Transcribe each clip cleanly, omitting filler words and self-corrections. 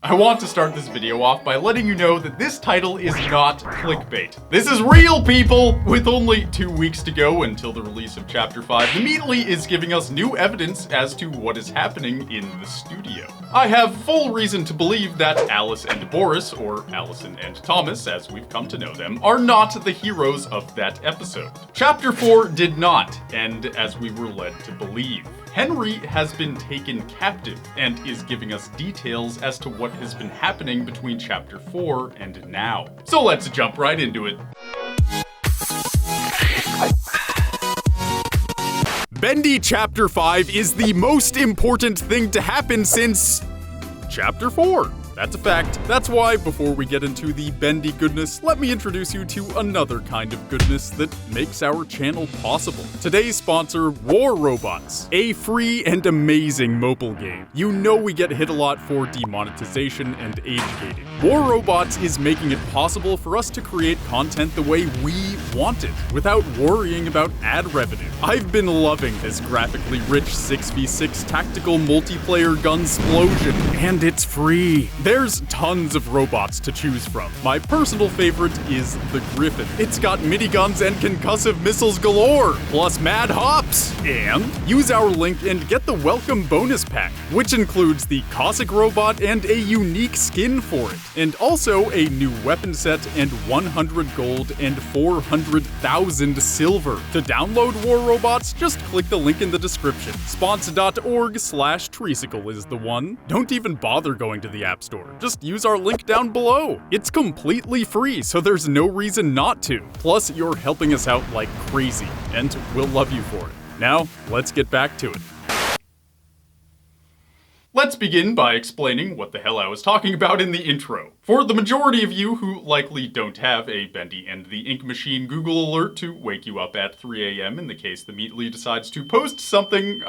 I want to start this video off by letting you know that this title is not clickbait. This is real, people! With only 2 weeks to go until the release of Chapter 5, the Meatly is giving us new evidence as to what is happening in the studio. I have full reason to believe that Alice and Boris, or Alison and Thomas as we've come to know them, are not the heroes of that episode. Chapter 4 did not end as we were led to believe. Henry has been taken captive and is giving us details as to what has been happening between Chapter 4 and now. So let's jump right into it. Bendy Chapter 5 is the most important thing to happen since Chapter 4. That's a fact. That's why, before we get into the Bendy goodness, let me introduce you to another kind of goodness that makes our channel possible. Today's sponsor, War Robots, a free and amazing mobile game. You know we get hit a lot for demonetization and age gating. War Robots is making it possible for us to create content the way we want it, without worrying about ad revenue. I've been loving this graphically rich 6v6 tactical multiplayer gunsplosion, and it's free. There's tons of robots to choose from. My personal favorite is the Griffin. It's got miniguns and concussive missiles galore, plus mad hops. And use our link and get the welcome bonus pack, which includes the Cossack robot and a unique skin for it, and also a new weapon set and 100 gold and 400,000 silver. To download War Robots, just click the link in the description. Spons.org/Treesicle is the one. Don't even bother going to the App Store. Just use our link down below. It's completely free, so there's no reason not to. Plus, you're helping us out like crazy, and we'll love you for it. Now, let's get back to it. Let's begin by explaining what the hell I was talking about in the intro. For the majority of you who likely don't have a Bendy and the Ink Machine Google alert to wake you up at 3 a.m. in the case the Meatly decides to post something,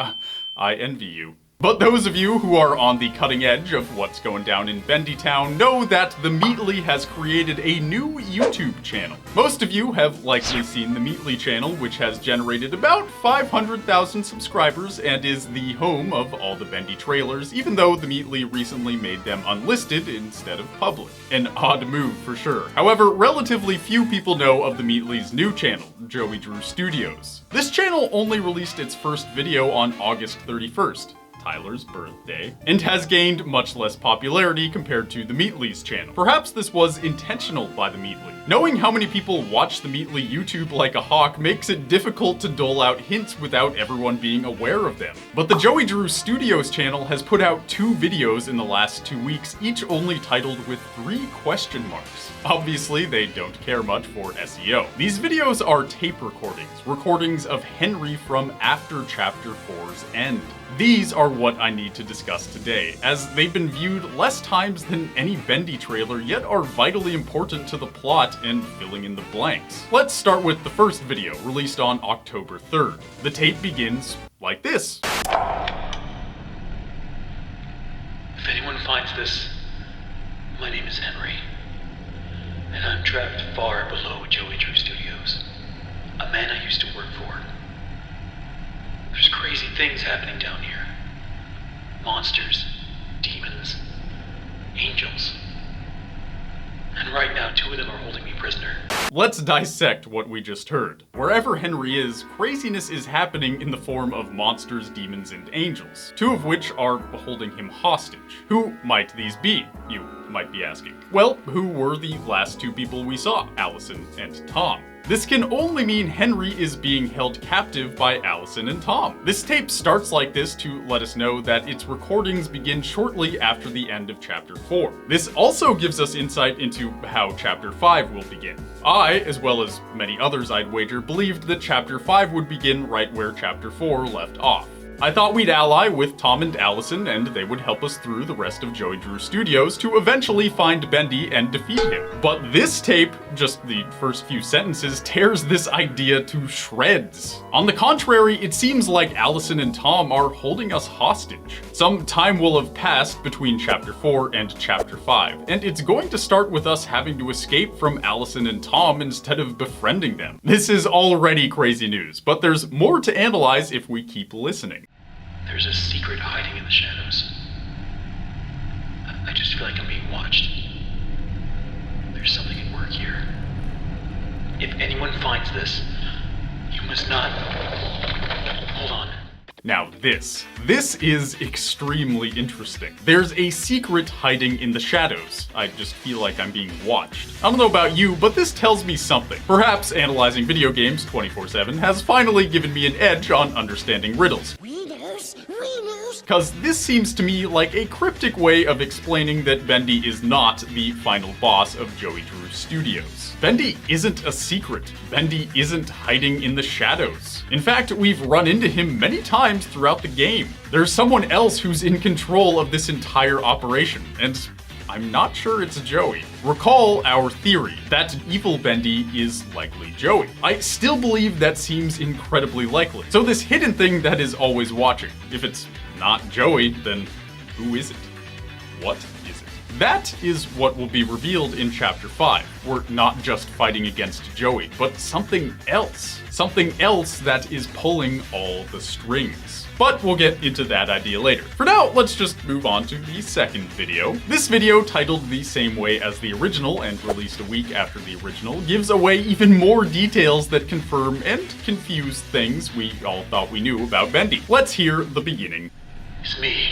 I envy you. But those of you who are on the cutting edge of what's going down in Bendy Town know that the Meatly has created a new YouTube channel. Most of you have likely seen the Meatly channel, which has generated about 500,000 subscribers and is the home of all the Bendy trailers, even though the Meatly recently made them unlisted instead of public. An odd move for sure. However, relatively few people know of the Meatly's new channel, Joey Drew Studios. This channel only released its first video on August 31st. Tyler's birthday, and has gained much less popularity compared to the Meatly's channel. Perhaps this was intentional by the Meatly. Knowing how many people watch the Meatly YouTube like a hawk makes it difficult to dole out hints without everyone being aware of them. But the Joey Drew Studios channel has put out 2 videos in the last 2 weeks, each only titled with 3 question marks. Obviously, they don't care much for SEO. These videos are tape recordings of Henry from after Chapter 4's end. These are what I need to discuss today, as they've been viewed less times than any Bendy trailer, yet are vitally important to the plot and filling in the blanks. Let's start with the first video, released on October 3rd. The tape begins like this. If anyone finds this, my name is Henry, and I'm trapped far below Joey Drew Studios, a man I used to work for. There's crazy things happening down here. Monsters, demons, angels. And right now, 2 of them are holding me prisoner. Let's dissect what we just heard. Wherever Henry is, craziness is happening in the form of monsters, demons, and angels, 2 of which are holding him hostage. Who might these be, you might be asking? Well, who were the last 2 people we saw, Alison and Tom? This can only mean Henry is being held captive by Alison and Tom. This tape starts like this to let us know that its recordings begin shortly after the end of Chapter 4. This also gives us insight into how Chapter 5 will begin. I, as well as many others I'd wager, believed that Chapter 5 would begin right where Chapter 4 left off. I thought we'd ally with Tom and Alison, and they would help us through the rest of Joey Drew Studios to eventually find Bendy and defeat him. But this tape, just the first few sentences, tears this idea to shreds. On the contrary, it seems like Alison and Tom are holding us hostage. Some time will have passed between Chapter 4 and Chapter 5, and it's going to start with us having to escape from Alison and Tom instead of befriending them. This is already crazy news, but there's more to analyze if we keep listening. There's a secret hiding in the shadows. I just feel like I'm being watched. There's something at work here. If anyone finds this, you must not... Hold on. Now this is extremely interesting. There's a secret hiding in the shadows. I just feel like I'm being watched. I don't know about you, but this tells me something. Perhaps analyzing video games 24/7 has finally given me an edge on understanding riddles. Because this seems to me like a cryptic way of explaining that Bendy is not the final boss of Joey Drew Studios. Bendy isn't a secret. Bendy isn't hiding in the shadows. In fact, we've run into him many times throughout the game. There's someone else who's in control of this entire operation, and I'm not sure it's Joey. Recall our theory that evil Bendy is likely Joey. I still believe that seems incredibly likely. So this hidden thing that is always watching, if it's not Joey, then who is it? What is it? That is what will be revealed in Chapter 5. We're not just fighting against Joey, but something else. Something else that is pulling all the strings. But we'll get into that idea later. For now, let's just move on to the second video. This video, titled the same way as the original and released a week after the original, gives away even more details that confirm and confuse things we all thought we knew about Bendy. Let's hear the beginning. It's me.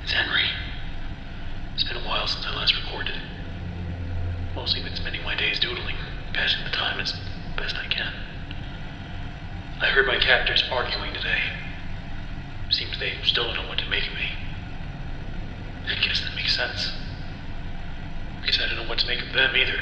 It's Henry. It's been a while since I last recorded. Mostly been spending my days doodling, passing the time as best I can. I heard my captors arguing today. Seems they still don't know what to make of me. I guess that makes sense. Guess I don't know what to make of them either.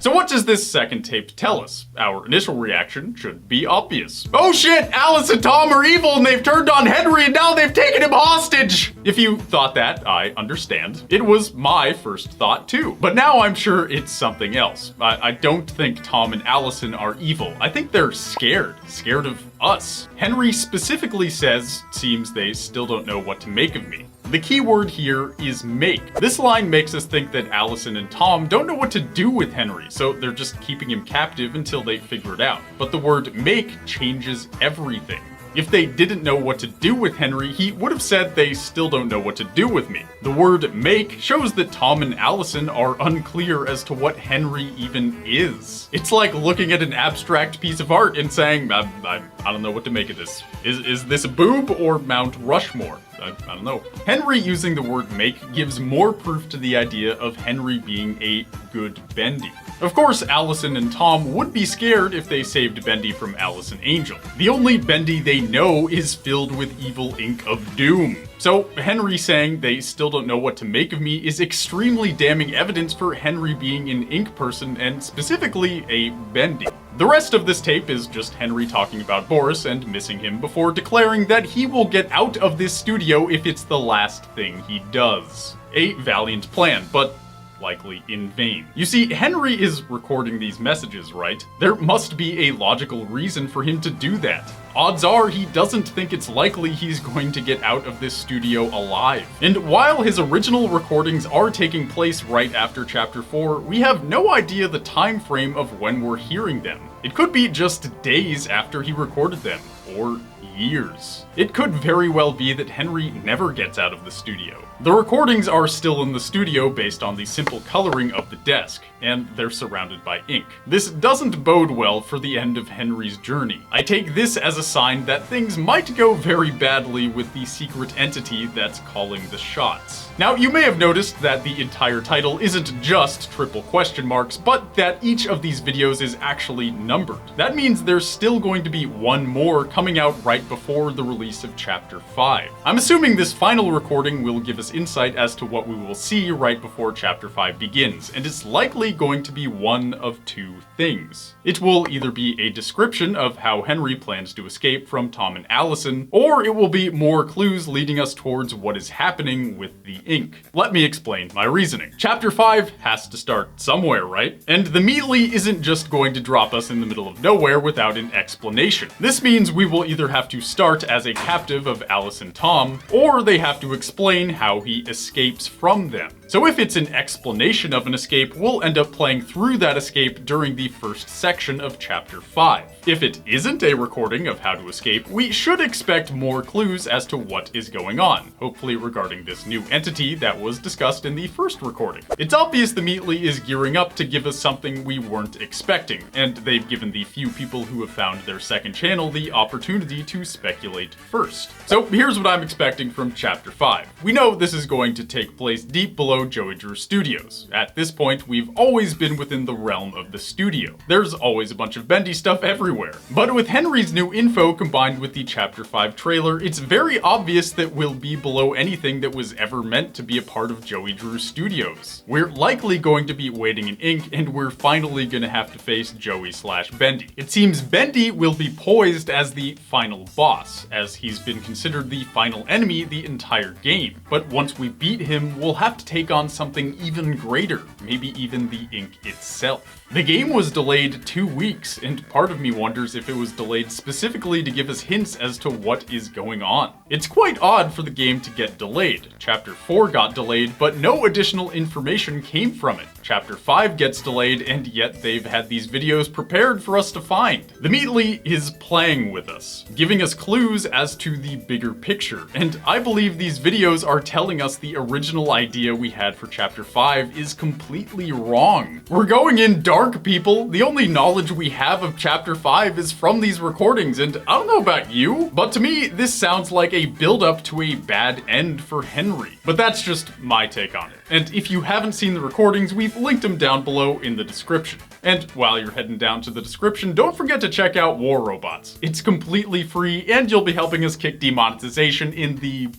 So what does this second tape tell us? Our initial reaction should be obvious. Oh shit, Alice and Tom are evil and they've turned on Henry and now they've taken him hostage! If you thought that, I understand. It was my first thought too. But now I'm sure it's something else. I don't think Tom and Allison are evil. I think they're scared of us. Henry specifically says, seems they still don't know what to make of me. The key word here is make. This line makes us think that Allison and Tom don't know what to do with Henry, so they're just keeping him captive until they figure it out. But the word make changes everything. If they didn't know what to do with Henry, he would have said they still don't know what to do with me. The word make shows that Tom and Allison are unclear as to what Henry even is. It's like looking at an abstract piece of art and saying, I don't know what to make of this. Is this a boob or Mount Rushmore? I don't know. Henry using the word make gives more proof to the idea of Henry being a good Bendy. Of course, Allison and Tom would be scared if they saved Bendy from Alison Angel. The only Bendy they know is filled with evil ink of doom. So Henry saying they still don't know what to make of me is extremely damning evidence for Henry being an ink person and specifically a Bendy. The rest of this tape is just Henry talking about Boris and missing him before declaring that he will get out of this studio if it's the last thing he does. A valiant plan, but likely in vain. You see, Henry is recording these messages, right? There must be a logical reason for him to do that. Odds are he doesn't think it's likely he's going to get out of this studio alive. And while his original recordings are taking place right after Chapter 4, we have no idea the time frame of when we're hearing them. It could be just days after he recorded them, or years. It could very well be that Henry never gets out of the studio. The recordings are still in the studio based on the simple coloring of the desk, and they're surrounded by ink. This doesn't bode well for the end of Henry's journey. I take this as a sign that things might go very badly with the secret entity that's calling the shots. Now, you may have noticed that the entire title isn't just triple question marks, but that each of these videos is actually numbered. That means there's still going to be one more coming out right before the release of Chapter 5. I'm assuming this final recording will give us insight as to what we will see right before Chapter 5 begins, and it's likely going to be one of two things. It will either be a description of how Henry plans to escape from Tom and Allison, or it will be more clues leading us towards what is happening with the ink. Let me explain my reasoning. Chapter 5 has to start somewhere, right? And the meatly isn't just going to drop us in the middle of nowhere without an explanation. This means we will either have to start as a captive of Alice and Tom, or they have to explain how he escapes from them. So if it's an explanation of an escape, we'll end up playing through that escape during the first section of Chapter 5. If it isn't a recording of how to escape, we should expect more clues as to what is going on, hopefully regarding this new entity that was discussed in the first recording. It's obvious the Meatly is gearing up to give us something we weren't expecting, and they've given the few people who have found their second channel the opportunity to speculate first. So here's what I'm expecting from Chapter 5. We know this is going to take place deep below Joey Drew Studios. At this point, we've always been within the realm of the studio. There's always a bunch of Bendy stuff everywhere. But with Henry's new info combined with the Chapter 5 trailer, it's very obvious that we'll be below anything that was ever meant to be a part of Joey Drew Studios. We're likely going to be waiting in ink, and we're finally gonna have to face Joey/Bendy. It seems Bendy will be poised as the final boss, as he's been considered the final enemy the entire game. But once we beat him, we'll have to take on something even greater, maybe even the ink itself. The game was delayed 2 weeks, and part of me wonders if it was delayed specifically to give us hints as to what is going on. It's quite odd for the game to get delayed. Chapter 4 got delayed, but no additional information came from it. Chapter 5 gets delayed, and yet they've had these videos prepared for us to find. The Meatly is playing with us, giving us clues as to the bigger picture, and I believe these videos are telling us the original idea we had for Chapter 5 is completely wrong. We're going in dark, people. The only knowledge we have of Chapter 5 is from these recordings, and I don't know about you, but to me, this sounds like a build-up to a bad end for Henry. But that's just my take on it. And if you haven't seen the recordings, we've linked them down below in the description. And while you're heading down to the description, don't forget to check out War Robots. It's completely free, and you'll be helping us kick demonetization in the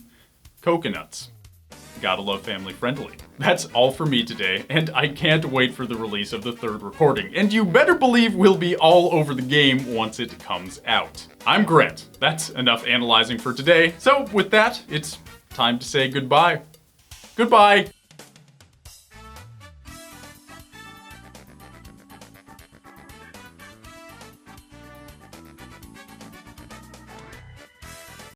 coconuts. Gotta love family friendly. That's all for me today, and I can't wait for the release of the third recording, and you better believe we'll be all over the game once it comes out. I'm Grant. That's enough analyzing for today, so with that, it's time to say goodbye. Goodbye!